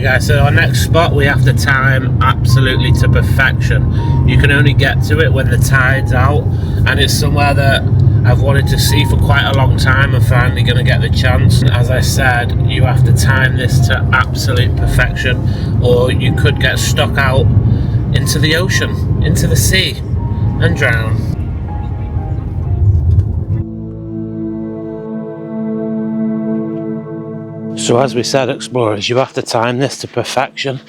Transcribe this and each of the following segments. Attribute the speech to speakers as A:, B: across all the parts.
A: Right guys, so our next spot we have to time absolutely to perfection. You can only get to it when the tide's out, and it's somewhere that I've wanted to see for quite a long time and finally going to get the chance. As I said, you have to time this to absolute perfection, or you could get stuck out into the ocean, into the sea, and drown. So as we said, explorers, you have to time this to perfection,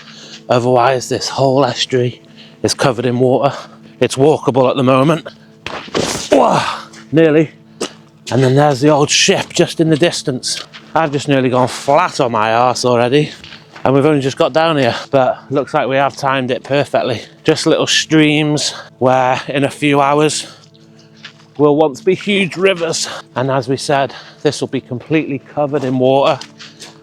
A: otherwise this whole estuary is covered in water. It's walkable at the moment. Whoa, nearly. And then there's the old ship just in the distance. I've just nearly gone flat on my arse already, and we've only just got down here, but looks like we have timed it perfectly. Just little streams where in a few hours will once be huge rivers. And as we said, this will be completely covered in water,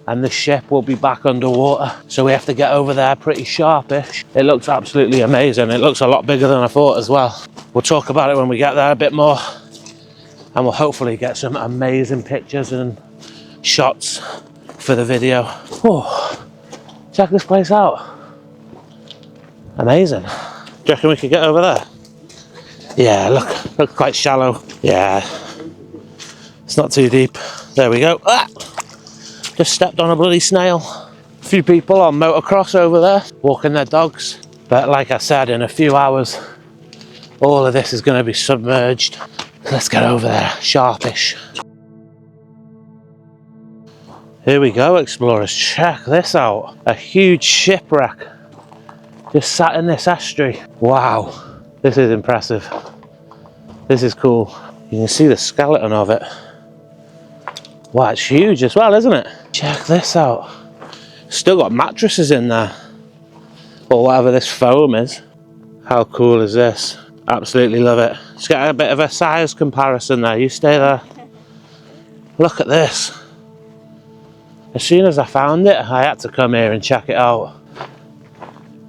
A: and the ship will be back underwater, so we have to get over there pretty sharpish. It looks absolutely amazing. It looks a lot bigger than I thought as well. We'll talk about it when we get there a bit more, and we'll hopefully get some amazing pictures and shots for the video. Oh, check this place out. Amazing. Do you reckon we could get over there? Yeah, look quite shallow. Yeah, it's not too deep. There we go. Ah! Just stepped on a bloody snail. A few people on motocross over there, walking their dogs. But like I said, in a few hours, all of this is going to be submerged. Let's get over there, sharpish. Here we go, explorers. Check this out. A huge shipwreck just sat in this estuary. Wow, this is impressive. This is cool. You can see the skeleton of it. Wow, it's huge as well, isn't it? Check this out. Still got mattresses in there, or whatever this foam is. How cool is this? Absolutely love it. Just get a bit of a size comparison there. You stay there. Look at this. As soon as I found it, I had to come here and check it out.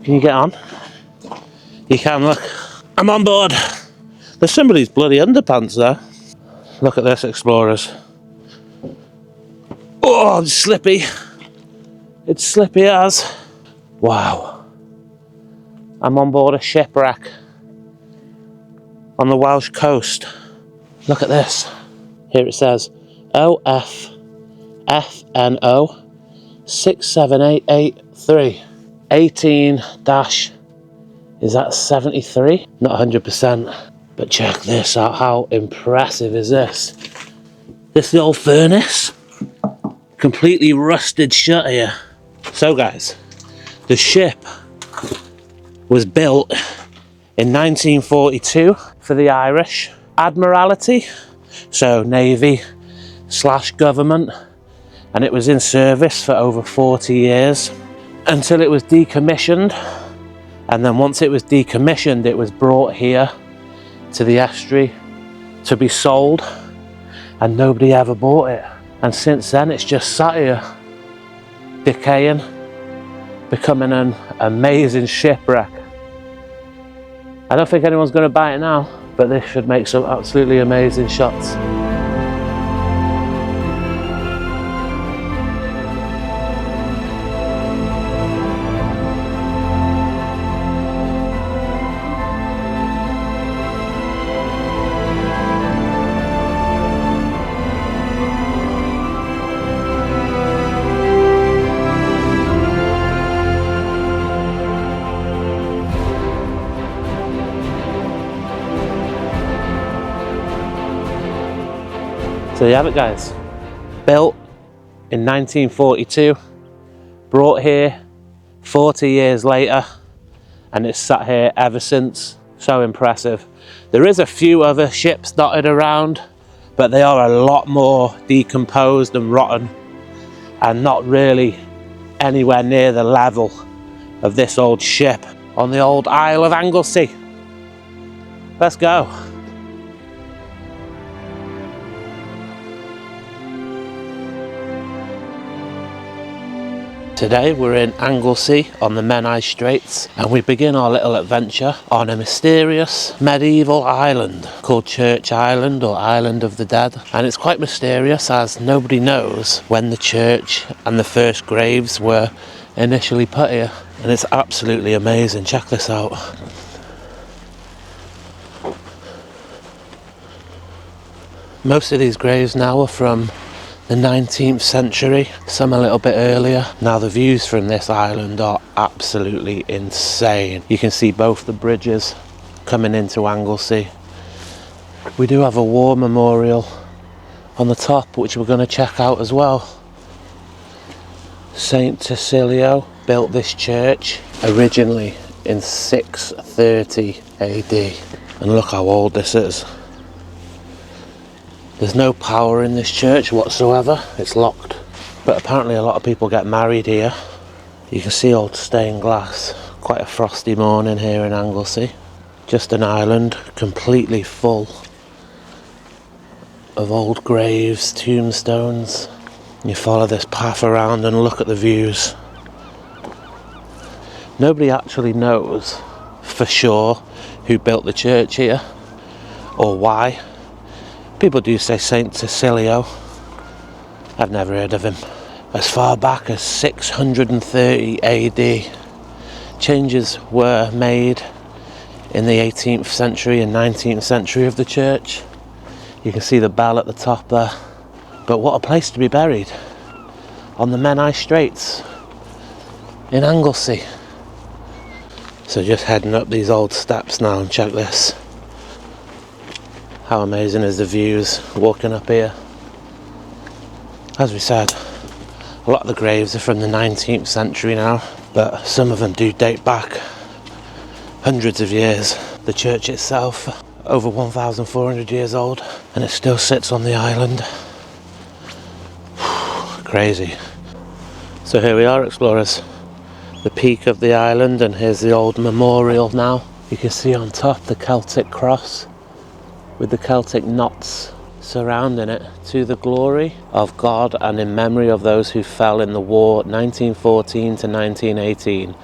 A: Can you get on? You can, look. I'm on board. There's somebody's bloody underpants there. Look at this, explorers. Oh, it's slippy. It's slippy as. Wow. I'm on board a shipwreck on the Welsh coast. Look at this. Here it says OFFNO 67883 18 dash, is that 73? Not 100%, but check this out. How impressive is this? This is the old furnace, completely rusted shut here. So guys, the ship was built in 1942 for the Irish Admiralty, so Navy / government, and it was in service for over 40 years until it was decommissioned. And then once it was decommissioned, it was brought here to the estuary to be sold, and nobody ever bought it. And since then it's just sat here, decaying, becoming an amazing shipwreck. I don't think anyone's going to buy it now, but this should make some absolutely amazing shots. So you have it, guys. Built in 1942, brought here 40 years later, and it's sat here ever since. So impressive. There is a few other ships dotted around, but they are a lot more decomposed and rotten, and not really anywhere near the level of this old ship on the old Isle of Anglesey. Let's go. Today we're in Anglesey on the Menai Straits, and we begin our little adventure on a mysterious medieval island called Church Island, or Island of the Dead. And it's quite mysterious as nobody knows when the church and the first graves were initially put here, and it's absolutely amazing. Check this out. Most of these graves now are from the 19th century, some a little bit earlier. Now the views from this island are absolutely insane. You can see both the bridges coming into Anglesey. We do have a war memorial on the top, which we're going to check out as well. Saint Cecilio built this church originally in 630 AD, and look how old this is. There's no power in this church whatsoever, it's locked. But apparently a lot of people get married here. You can see old stained glass. Quite a frosty morning here in Anglesey. Just an island completely full of old graves, tombstones. You follow this path around and look at the views. Nobody actually knows for sure who built the church here or why. People do say Saint Cecilio. I've never heard of him. As far back as 630 AD, changes were made in the 18th century and 19th century of the church. You can see the bell at the top there. But what a place to be buried, on the Menai Straits in Anglesey. So just heading up these old steps now, and check this. How amazing is the views walking up here. As we said, a lot of the graves are from the 19th century now, but some of them do date back hundreds of years. The church itself, over 1,400 years old, and it still sits on the island. Crazy. So here we are, explorers. The peak of the island, and here's the old memorial now. You can see on top the Celtic cross with the Celtic knots surrounding it, to the glory of God and in memory of those who fell in the war 1914 to 1918.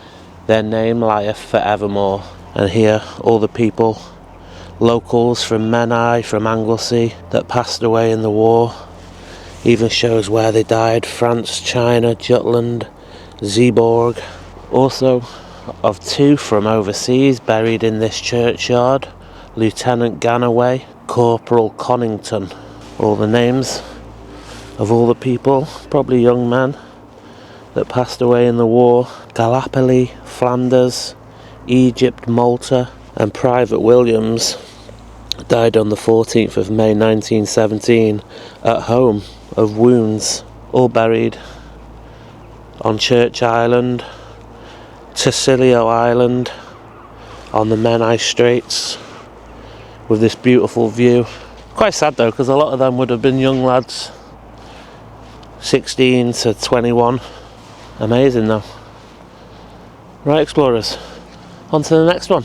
A: Their name lieth forevermore. And here all the people, locals from Menai, from Anglesey, that passed away in the war. Even shows where they died: France, China, Jutland, Zeeborg. Also of two from overseas buried in this churchyard: Lieutenant Ganaway, Corporal Connington. All the names of all the people, probably young men, that passed away in the war. Gallipoli, Flanders, Egypt, Malta, and Private Williams died on the 14th of May 1917 at home of wounds. All buried on Church Island, Cecilio Island, on the Menai Straits, with this beautiful view. Quite sad though, because a lot of them would have been young lads, 16 to 21. Amazing though. Right, explorers, on to the next one.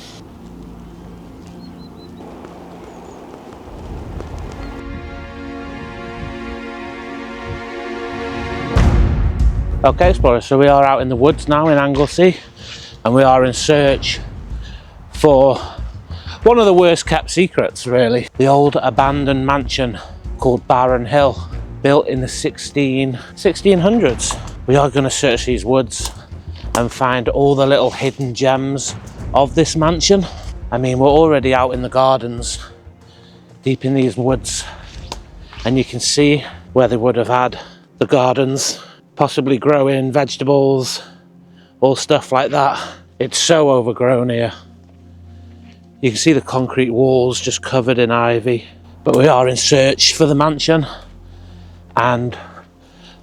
A: Okay, explorers, so we are out in the woods now in Anglesey, and we are in search for one of the worst kept secrets, really. The old abandoned mansion called Barron Hill, built in the 1600s. We are going to search these woods and find all the little hidden gems of this mansion. I mean, we're already out in the gardens, deep in these woods, and you can see where they would have had the gardens, possibly growing vegetables, all stuff like that. It's so overgrown here. You can see the concrete walls just covered in ivy. But we are in search for the mansion and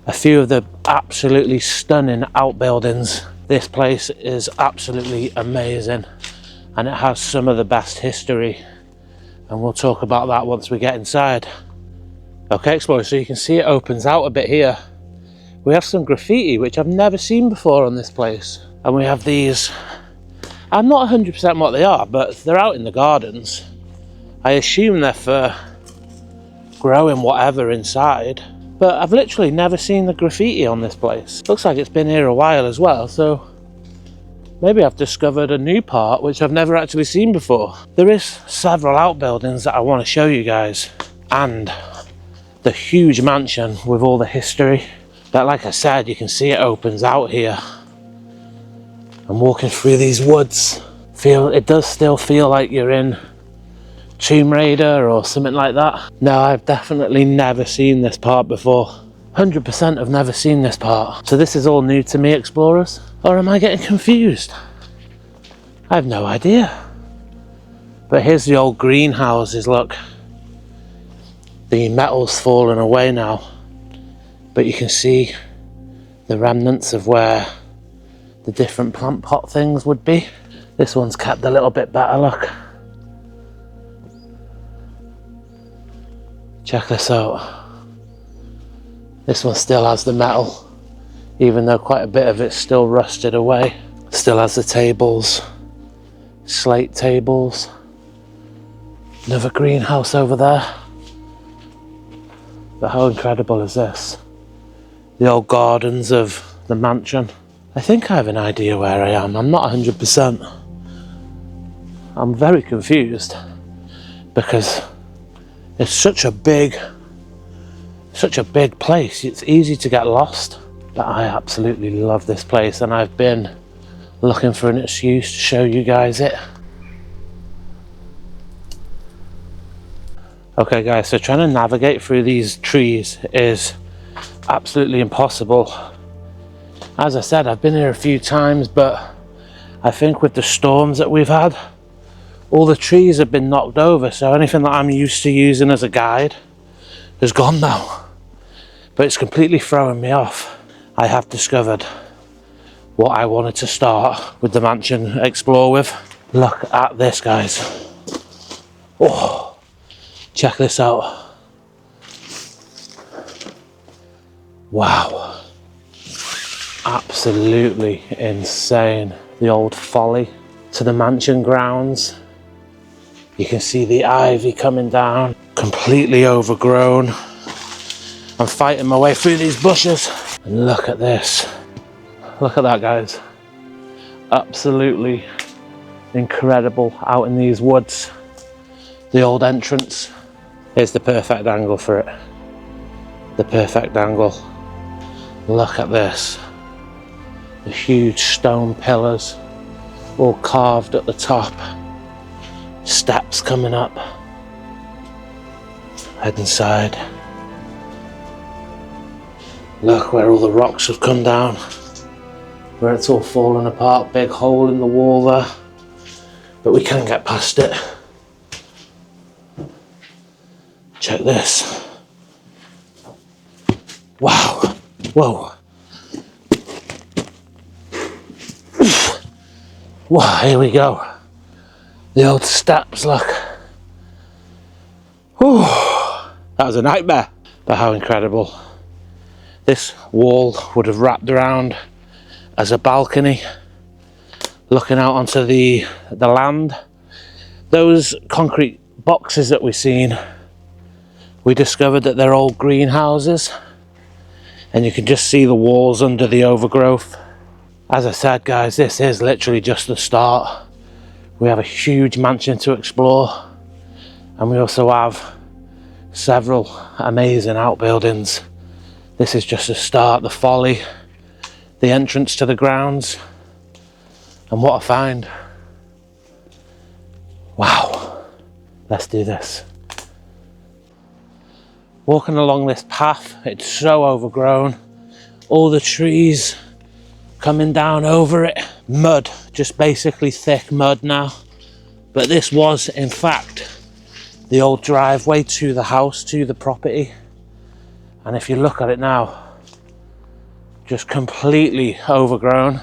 A: a few of the absolutely stunning outbuildings. This place is absolutely amazing, and it has some of the best history, and we'll talk about that once we get inside. Okay, explorers, so you can see it opens out a bit here. We have some graffiti which I've never seen before on this place, and we have these. I'm not 100% what they are, but they're out in the gardens. I assume they're for growing whatever inside, but I've literally never seen the graffiti on this place. Looks like it's been here a while as well, so maybe I've discovered a new part which I've never actually seen before. There is several outbuildings that I want to show you guys, and the huge mansion with all the history. But like I said, you can see it opens out here. I'm walking through these woods. It does still feel like you're in Tomb Raider or something like that. No, I've definitely never seen this part before. 100% have never seen this part. So this is all new to me, explorers. Or am I getting confused? I have no idea. But here's the old greenhouses, look. The metal's fallen away now. But you can see the remnants of where the different plant pot things would be. This one's kept a little bit better, look. Check this out. This one still has the metal, even though quite a bit of it's still rusted away. Still has the tables, slate tables. Another greenhouse over there. But how incredible is this? The old gardens of the mansion. I think I have an idea where I am. I'm not 100%. I'm very confused because it's such a big place. It's easy to get lost, but I absolutely love this place and I've been looking for an excuse to show you guys it. Okay guys, so trying to navigate through these trees is absolutely impossible. As I said, I've been here a few times, but I think with the storms that we've had, all the trees have been knocked over, so anything that I'm used to using as a guide is gone now. But it's completely throwing me off. I have discovered what I wanted to start with the mansion explore with. Look at this, guys. Oh, check this out. Wow. Absolutely insane. The old folly to the mansion grounds. You can see the ivy coming down, completely overgrown. I'm fighting my way through these bushes. And look at this. Look at that, guys. Absolutely incredible out in these woods. The old entrance. Here's the perfect angle for it. The perfect angle. Look at this. The huge stone pillars, all carved at the top. Steps coming up. Head inside. Look where all the rocks have come down. Where it's all fallen apart. Big hole in the wall there. But we can get past it. Check this. Wow. Whoa. Wow, here we go. The old steps, look. Whew. That was a nightmare. But how incredible. This wall would have wrapped around as a balcony, looking out onto the land. Those concrete boxes that we've seen, we discovered that they're all greenhouses, and you can just see the walls under the overgrowth. As I said, guys, this is literally just the start. We have a huge mansion to explore, and we also have several amazing outbuildings. This is just the start, the folly, the entrance to the grounds, and what a find. Wow, let's do this. Walking along this path, it's so overgrown. All the trees coming down over it. Mud, just basically thick mud now. But this was, in fact, the old driveway to the house, to the property. And if you look at it now, just completely overgrown.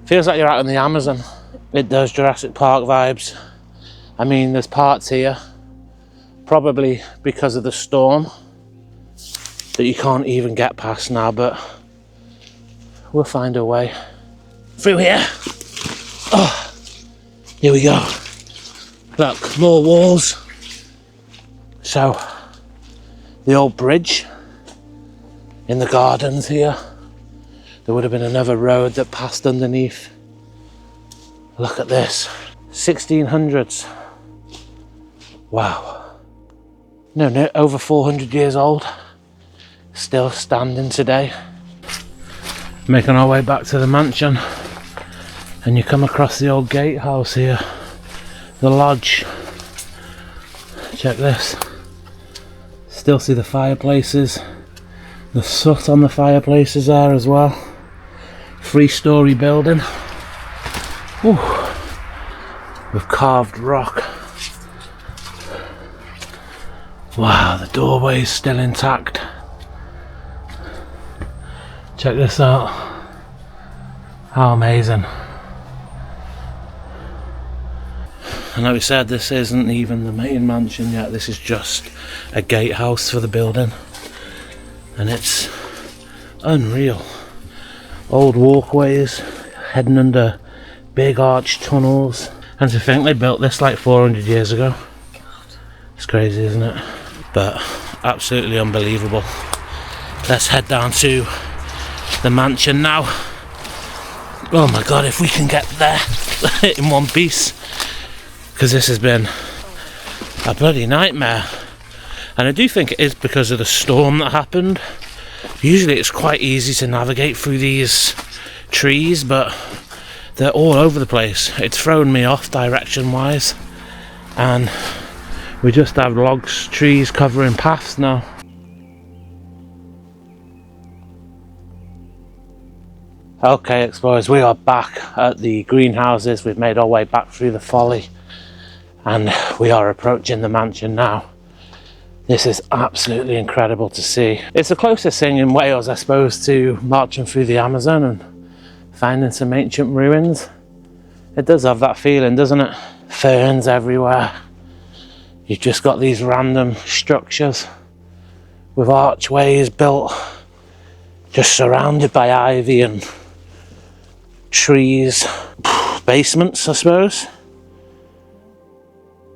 A: Feels like you're out in the Amazon. It does Jurassic Park vibes. I mean, there's parts here, probably because of the storm, that you can't even get past now, but we'll find a way. Through here. Oh, here we go. Look, more walls. So, the old bridge in the gardens here. There would have been another road that passed underneath. Look at this. 1600s. Wow. No, over 400 years old. Still standing today. Making our way back to the mansion. And you come across the old gatehouse here, the lodge. Check this. Still see the fireplaces, the soot on the fireplaces there as well. 3-story building. Ooh. With carved rock. Wow, the doorway is still intact. Check this out. How amazing. And like we said, this isn't even the main mansion yet. This is just a gatehouse for the building. And it's unreal. Old walkways heading under big arched tunnels. And to think they built this like 400 years ago. It's crazy, isn't it? But absolutely unbelievable. Let's head down to the mansion now. Oh my god, if we can get there in one piece. Because this has been a bloody nightmare. And I do think it is because of the storm that happened. Usually it's quite easy to navigate through these trees, but they're all over the place. It's thrown me off direction wise. And we just have logs, trees covering paths now. Okay explorers, we are back at the greenhouses. We've made our way back through the folly. And we are approaching the mansion now. This is absolutely incredible to see. It's the closest thing in Wales, I suppose, to marching through the Amazon and finding some ancient ruins. It does have that feeling, doesn't it? Ferns everywhere. You've just got these random structures with archways built, just surrounded by ivy and trees. Basements, I suppose.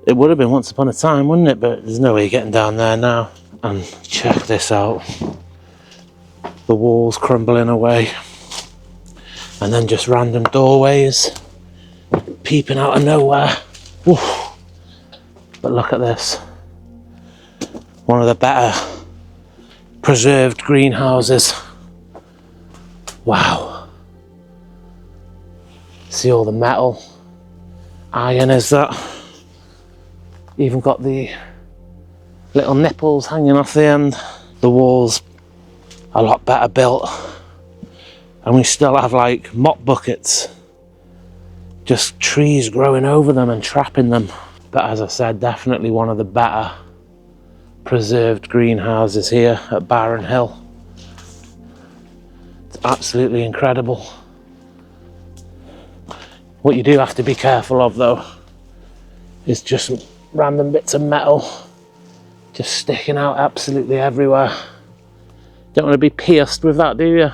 A: It would have been once upon a time, wouldn't it? But there's no way you're getting down there now. And check this out. The walls crumbling away. And then just random doorways peeping out of nowhere. Oof. But look at this. One of the better preserved greenhouses. Wow. See all the metal. Iron is that. Even got the little nipples hanging off the end. The walls a lot better built. And we still have like mop buckets. Just trees growing over them and trapping them. But as I said, definitely one of the better preserved greenhouses here at Barron Hill. It's absolutely incredible. What you do have to be careful of though is just random bits of metal just sticking out absolutely everywhere. Don't want to be pierced with that, do you?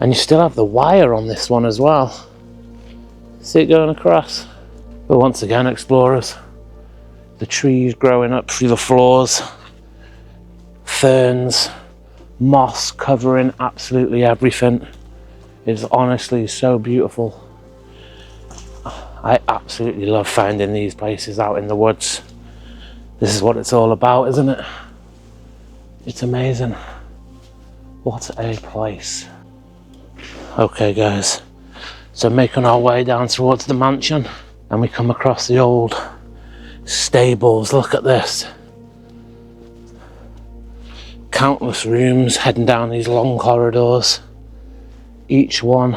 A: And you still have the wire on this one as well. See it going across? But once again, explorers, the trees growing up through the floors, ferns, moss covering absolutely everything. It's honestly so beautiful. I absolutely love finding these places out in the woods. This is what it's all about, isn't it? It's amazing. What a place. Okay guys, so making our way down towards the mansion and we come across the old stables. Look at this. Countless rooms heading down these long corridors. Each one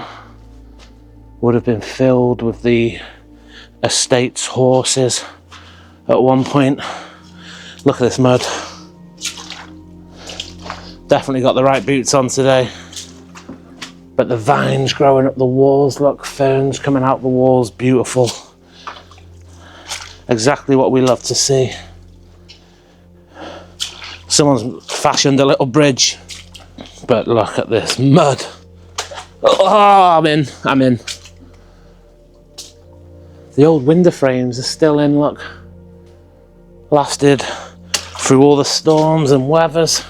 A: would have been filled with the estate's horses at one point. Look at this mud. Definitely got the right boots on today. But the vines growing up the walls, look, ferns coming out the walls, beautiful. Exactly what we love to see. Someone's fashioned a little bridge, but look at this mud. Oh, I'm in. The old window frames are still in, look. Lasted through all the storms and weathers.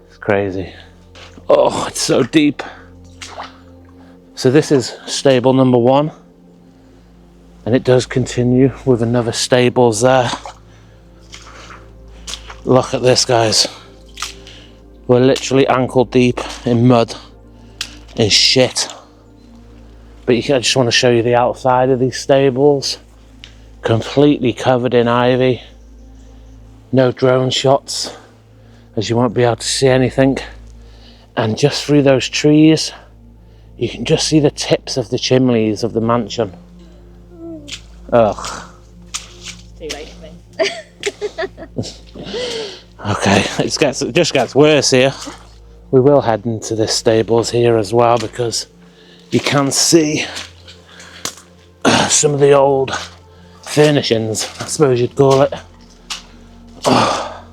A: It's crazy. Oh, it's so deep. So this is stable number 1. And it does continue with another stables there. Look at this, guys. We're literally ankle deep in mud and shit. But I just want to show you the outside of these stables. Completely covered in ivy. No drone shots, as you won't be able to see anything. And just through those trees, you can just see the tips of the chimneys of the mansion. Ugh.
B: Too late for me.
A: Okay, it just gets worse here. We will head into the stables here as well, because you can see some of the old furnishings, I suppose you'd call it. Oh,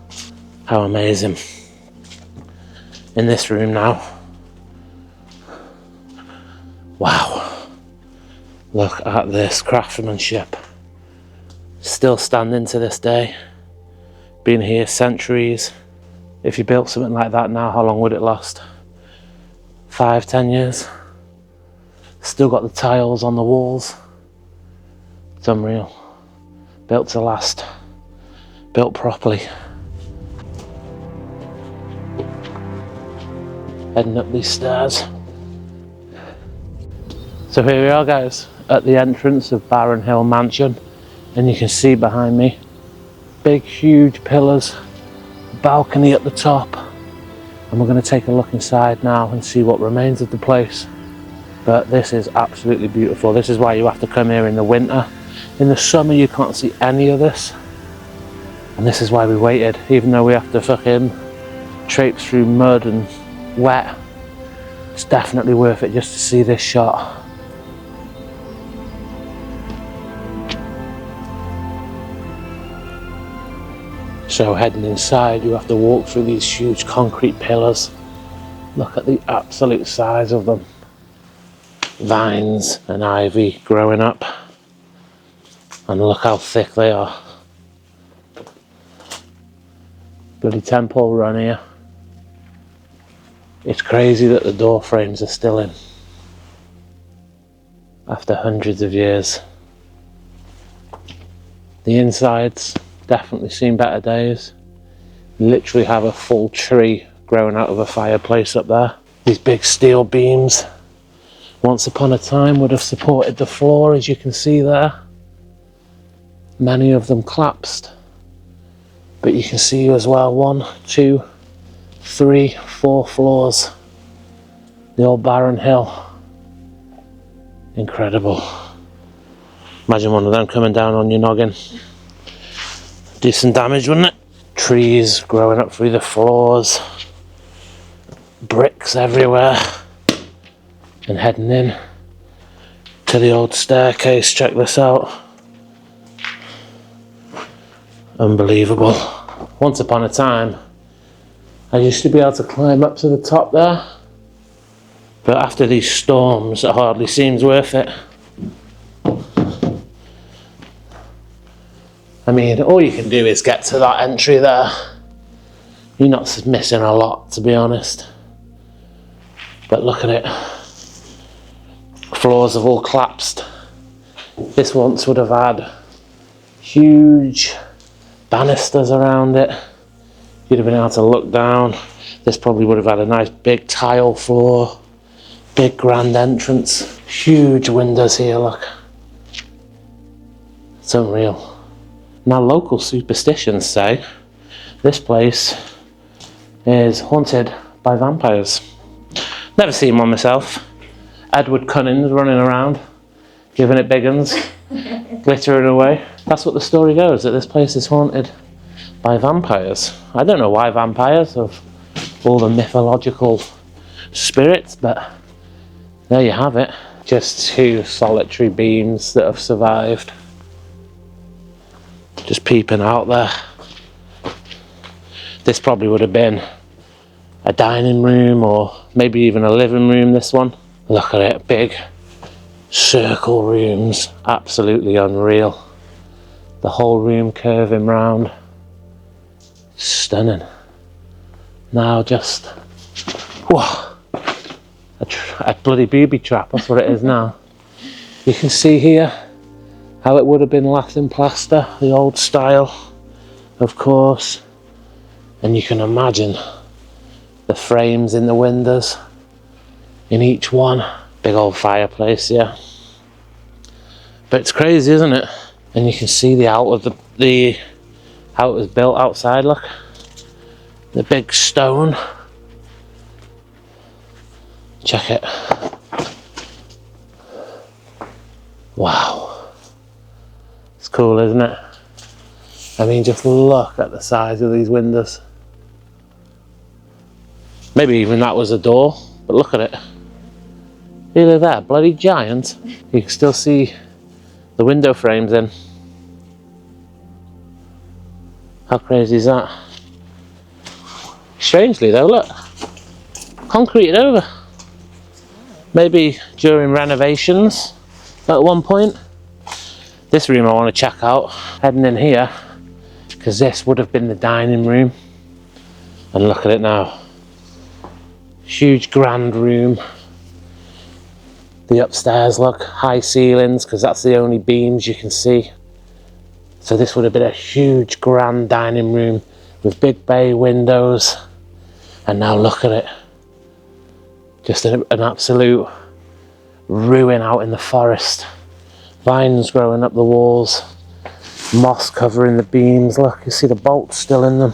A: how amazing. In this room now. Wow. Look at this craftsmanship. Still standing to this day. Been here centuries. If you built something like that now, how long would it last? 5, 10 years? Still got the tiles on the walls. It's unreal. Built to last. Built properly. Heading up these stairs. So here we are, guys, at the entrance of Barron Hill Mansion, and you can see behind me big huge pillars, balcony at the top, and we're going to take a look inside now and see what remains of the place. But this is absolutely beautiful. This is why you have to come here in the winter. In the summer you can't see any of this, and this is why we waited, even though we have to fucking traipse through mud and wet. It's definitely worth it just to see this shot. So heading inside, you have to walk through these huge concrete pillars. Look at the absolute size of them. Vines and ivy growing up. And look how thick they are. Bloody temple run here. It's crazy that the door frames are still in. After hundreds of years. The insides definitely seen better days. You literally have a full tree growing out of a fireplace up there. These big steel beams, once upon a time, would have supported the floor, as you can see there. Many of them collapsed. But you can see as well, 1, 2, 3, 4 floors. The old Barron Hill. Incredible. Imagine one of them coming down on your noggin. Do some damage, wouldn't it? Trees growing up through the floors. Bricks everywhere. And heading in to the old staircase. Check this out. Unbelievable. Once upon a time, I used to be able to climb up to the top there, but after these storms, it hardly seems worth it. I mean, all you can do is get to that entry there. You're not missing a lot, to be honest. But look at it. Floors have all collapsed. This once would have had huge banisters around it. You'd have been able to look down. This probably would have had a nice big tile floor, big grand entrance, huge windows here, look. It's unreal. Now local superstitions say this place is haunted by vampires. Never seen one myself. Edward Cunning's running around, giving it big uns, glittering away. That's what the story goes, that this place is haunted by vampires. I don't know why vampires, of all the mythological spirits, but there you have it. Just 2 solitary beams that have survived. Just peeping out there. This probably would have been a dining room or maybe even a living room, this one. Look at it, big circle rooms, absolutely unreal. The whole room curving round. Stunning. Now just, whoa, a bloody booby trap, that's what it is now. You can see here how it would have been lath and plaster, the old style, of course. And you can imagine The frames in the windows in each one. Big old fireplace, yeah. But it's crazy, isn't it? And you can see the how it was built outside, look. The big stone. Check it. Wow. It's cool, isn't it? I mean, just look at the size of these windows. Maybe even that was a door, but look at it. Look at that, bloody giant. You can still see the window frames in. How crazy is that? Strangely though, look. Concreted over. Maybe during renovations at one point. This room I want to check out. Heading in here, because this would have been the dining room. And look at it now. Huge grand room. The upstairs, look, high ceilings, because that's the only beams you can see. So this would have been a huge grand dining room with big bay windows. And now look at it. Just an absolute ruin out in the forest. Vines growing up the walls. Moss covering the beams. Look, you see the bolts still in them.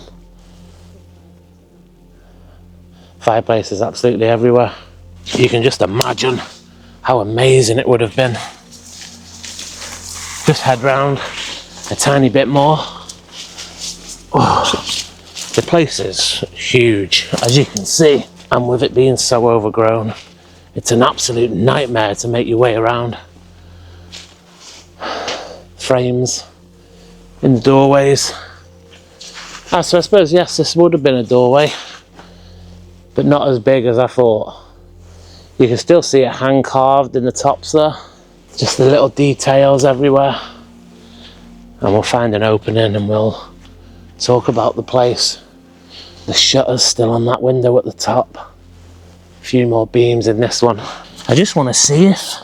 A: Fireplaces absolutely everywhere. You can just imagine how amazing it would have been. Just head round a tiny bit more. Oh, the place is huge, as you can see, and with it being so overgrown, it's an absolute nightmare to make your way around. Frames in the doorways. So I suppose, yes, this would have been a doorway, but not as big as I thought. You can still see it hand carved in the tops there. Just the little details everywhere. And we'll find an opening and we'll talk about the place. The shutter's still on that window at the top. A few more beams in this one. I just want to see if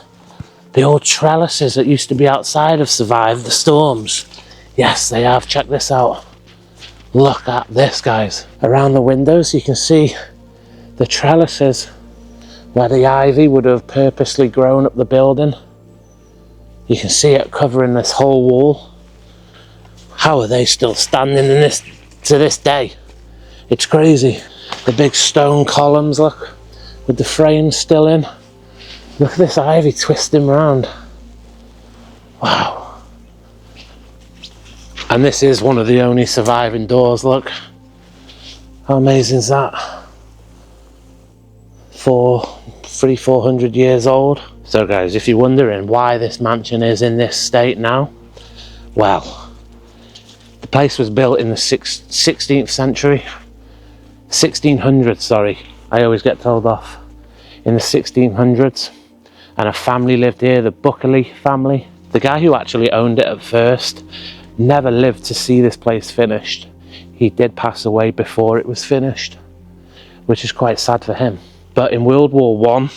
A: the old trellises that used to be outside have survived the storms. Yes, they have. Check this out. Look at this, guys. Around the windows you can see the trellises where the ivy would have purposely grown up the building. You can see it covering this whole wall. How are they still standing in this to this day? It's crazy. The big stone columns, look, with the frames still in. Look at this ivy twisting round. Wow. And this is one of the only surviving doors, look. How amazing is that? 400 years old. So guys, if you're wondering why this mansion is in this state now, well, the place was built in the 16th century. 1600s, sorry. I always get told off. In the 1600s. And a family lived here, the Buckley family. The guy who actually owned it at first never lived to see this place finished. He did pass away before it was finished, which is quite sad for him. But in World War I,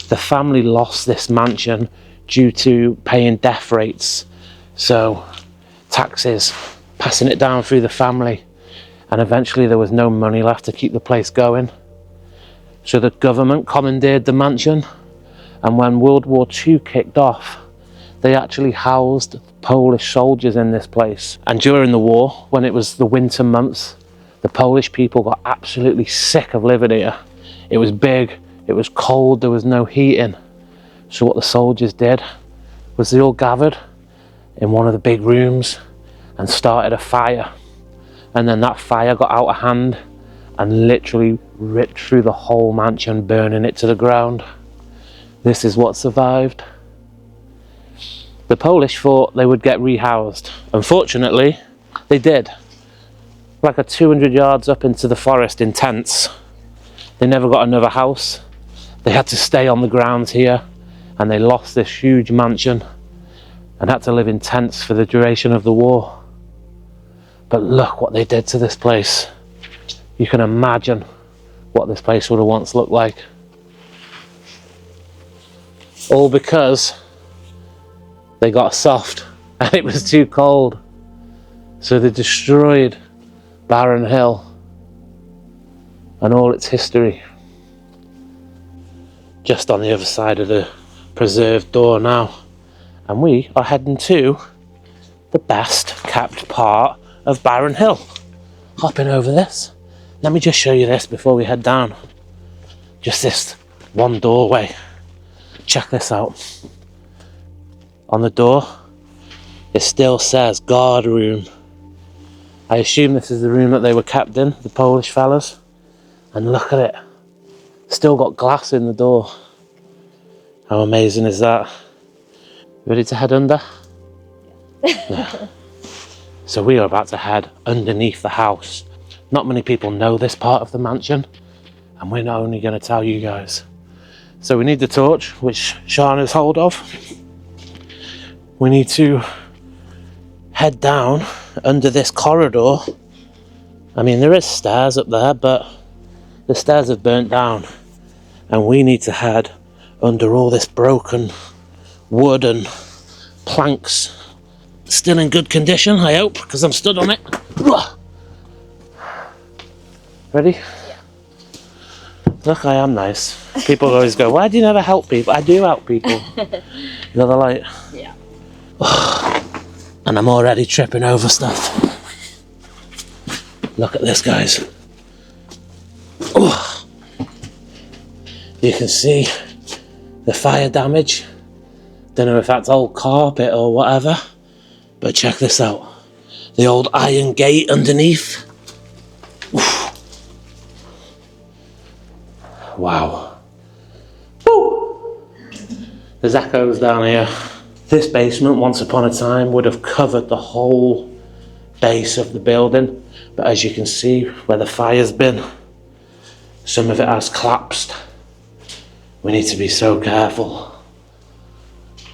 A: the family lost this mansion due to paying death rates. So taxes, passing it down through the family. And eventually there was no money left to keep the place going. So the government commandeered the mansion. And when World War II kicked off, they actually housed Polish soldiers in this place. And during the war, when it was the winter months, the Polish people got absolutely sick of living here. It was big, it was cold, there was no heating. So what the soldiers did was they all gathered in one of the big rooms and started a fire. And then that fire got out of hand and literally ripped through the whole mansion, burning it to the ground. This is what survived. The Polish thought they would get rehoused. Unfortunately, they did. Like a 200 yards up into the forest in tents. They never got another house. They had to stay on the grounds here, and they lost this huge mansion and had to live in tents for the duration of the war. But look what they did to this place. You can imagine what this place would have once looked like. All because they got soft and it was too cold. So they destroyed Barron Hill. and all its history. Just on the other side of the preserved door now, and we are heading to the best kept part of Barron Hill. Hopping over this. Let me just show you this before we head down. Just this one doorway. Check this out. On the door, it still says guard room. I assume this is the room that they were kept in, the Polish fellas. And look at it. Still got glass in the door. How amazing is that? Ready to head under? Yeah. So we are about to head underneath the house. Not many people know this part of the mansion, and we're not only going to tell you guys. So we need the torch, which Sean has hold of. We need to head down under this corridor. I mean, there is stairs up there, but the stairs have burnt down, and we need to head under all this broken wood and planks. Still in good condition, I hope, because I'm stood on it. Ready?
B: Yeah.
A: Look, I am nice. People always go, why do you never help people? I do help people. You're the light.
B: Yeah.
A: And I'm already tripping over stuff. Look at this, guys. Oh. You can see the fire damage. Don't know if that's old carpet or whatever, but check this out. The old iron gate underneath. Oof. Wow. Woo. There's echoes down here. This basement, once upon a time, would have covered the whole base of the building, but as you can see where the fire's been, some of it has collapsed. We need to be so careful.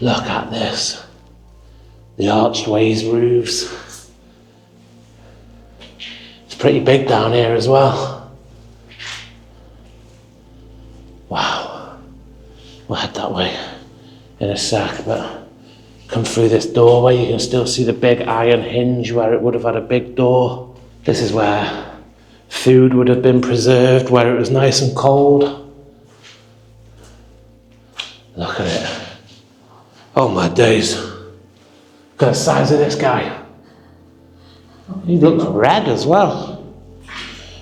A: Look at this. The archways, roofs. It's pretty big down here as well. Wow. We'll head that way in a sec, but come through this doorway, you can still see the big iron hinge where it would have had a big door. This is where food would have been preserved, where it was nice and cold. Look at it. Oh my days. Look at the size of this guy. He looks red as well.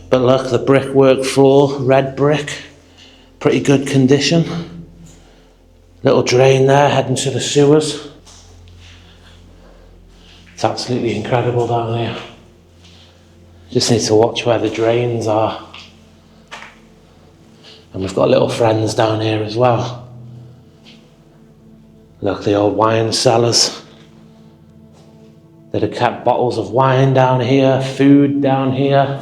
A: But look, the brickwork floor, red brick. Pretty good condition. Little drain there heading to the sewers. It's absolutely incredible down here. Just need to watch where the drains are. And we've got little friends down here as well. Look, the old wine cellars. They'd have kept bottles of wine down here, food down here.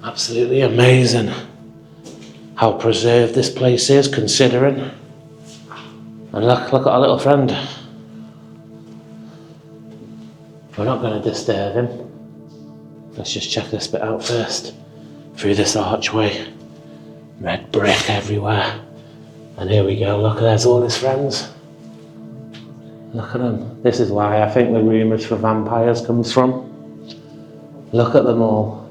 A: Absolutely amazing how preserved this place is, considering. And look at our little friend. We're not going to disturb him. Let's just check this bit out first. Through this archway. Red brick everywhere. And here we go, look, there's all his friends. Look at them. This is why I think the rumours for vampires comes from. Look at them all.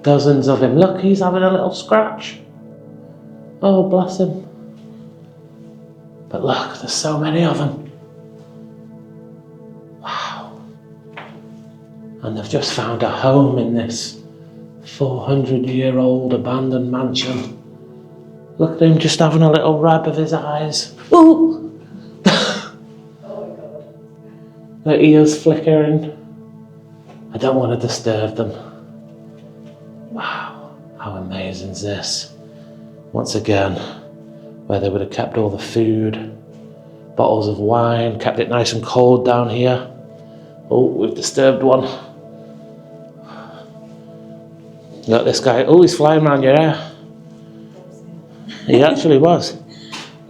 A: Dozens of him. Look, he's having a little scratch. Oh, bless him. But look, there's so many of them. Wow. And they've just found a home in this 400-year-old abandoned mansion. Look at him just having a little rub of his eyes. Ooh! Their ears flickering. I don't want to disturb them. Wow, how amazing is this? Once again, where they would have kept all the food, bottles of wine, kept it nice and cold down here. Oh, we've disturbed one. Look, this guy, oh, he's flying around your hair. He actually was.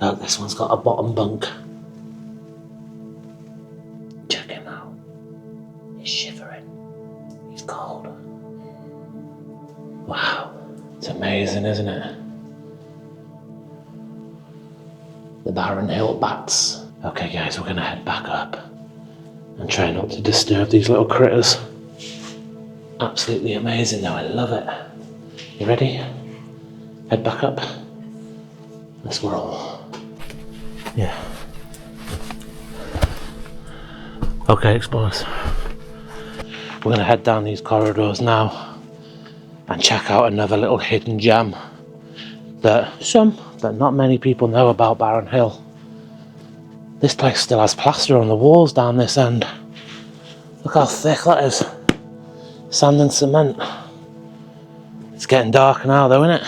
A: Look, this one's got a bottom bunk. Check him out. He's shivering. He's cold. Wow. It's amazing, isn't it? The Barron Hill bats. Okay guys, we're gonna head back up and try not to disturb these little critters. Absolutely amazing though, I love it. You ready? Head back up. Let's roll. Yeah. Okay, explorers. We're gonna head down these corridors now and check out another little hidden gem that some, but not many people know about Barron Hill. This place still has plaster on the walls down this end. Look how thick that is. Sand and cement. It's getting dark now though, isn't it?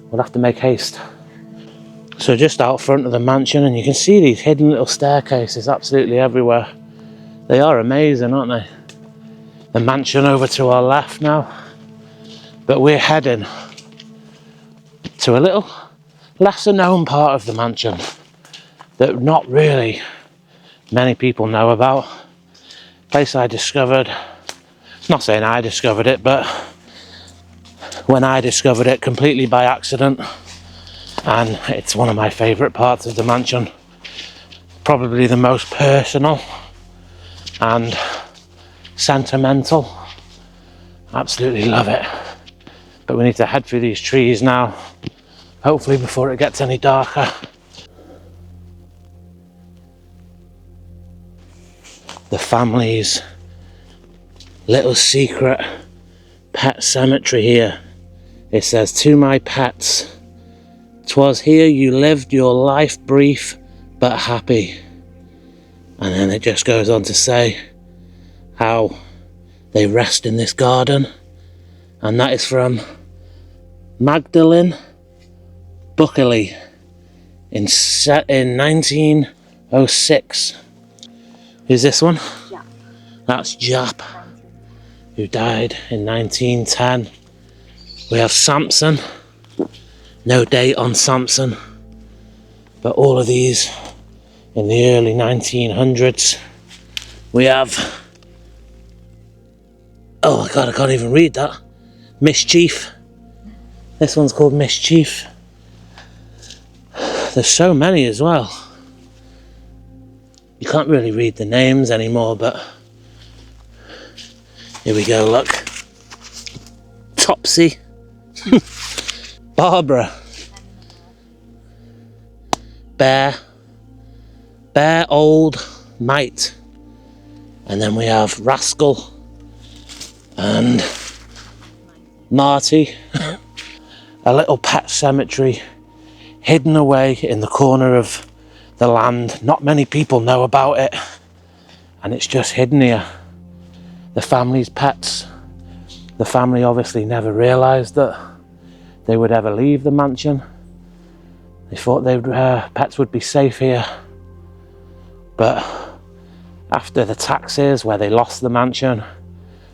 A: We'll have to make haste. So just out front of the mansion, and you can see these hidden little staircases absolutely everywhere. They are amazing, aren't they? The mansion over to our left now. But we're heading to a little lesser known part of the mansion that not really many people know about. Place I discovered, not saying I discovered it, but when I discovered it completely by accident, and it's one of my favourite parts of the mansion. Probably the most personal and sentimental. Absolutely love it. But we need to head through these trees now, hopefully before it gets any darker. The family's little secret pet cemetery here. It says, "To my pets, 'twas here you lived your life brief but happy." And then it just goes on to say how they rest in this garden. And that is from Magdalene Buckley in 1906. Who's this one?
B: Yeah.
A: That's Jap, who died in 1910. We have Samson. No date on Samson, but all of these in the early 1900s. We have, oh my god, I can't even read that. Mischief. This one's called Mischief. There's so many as well. You can't really read the names anymore, but here we go, look. Topsy. Barbara. Bear Old Mite. And then we have Rascal and Marty. A little pet cemetery hidden away in the corner of the land. Not many people know about it, and it's just hidden here. The family's pets. The family obviously never realised that they would ever leave the mansion. They thought pets would be safe here. But after the taxes, where they lost the mansion,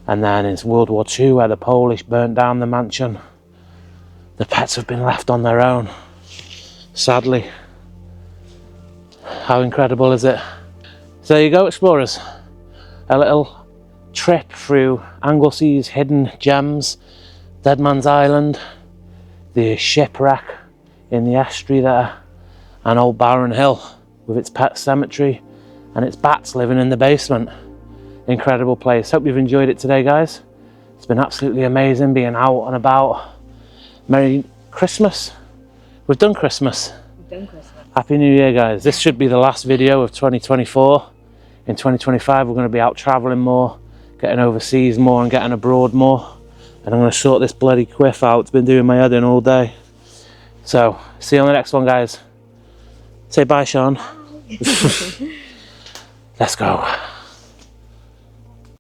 A: and then in World War II, where the Polish burnt down the mansion, the pets have been left on their own, sadly. How incredible is it? So there you go, explorers. A little trip through Anglesea's hidden gems, Dead Man's Island, the shipwreck in the estuary there, and old Barron Hill with its pet cemetery and its bats living in the basement. Incredible place. Hope you've enjoyed it today, guys. It's been absolutely amazing being out and about. Merry Christmas. We've done Christmas.
B: We've done Christmas.
A: Happy New Year, guys. This should be the last video of 2024. In 2025 we're going to be out travelling more, getting overseas more and getting abroad more. And I'm going to sort this bloody quiff out. It's been doing my head in all day. So, see you on the next one, guys. Say bye, Sean. Let's go.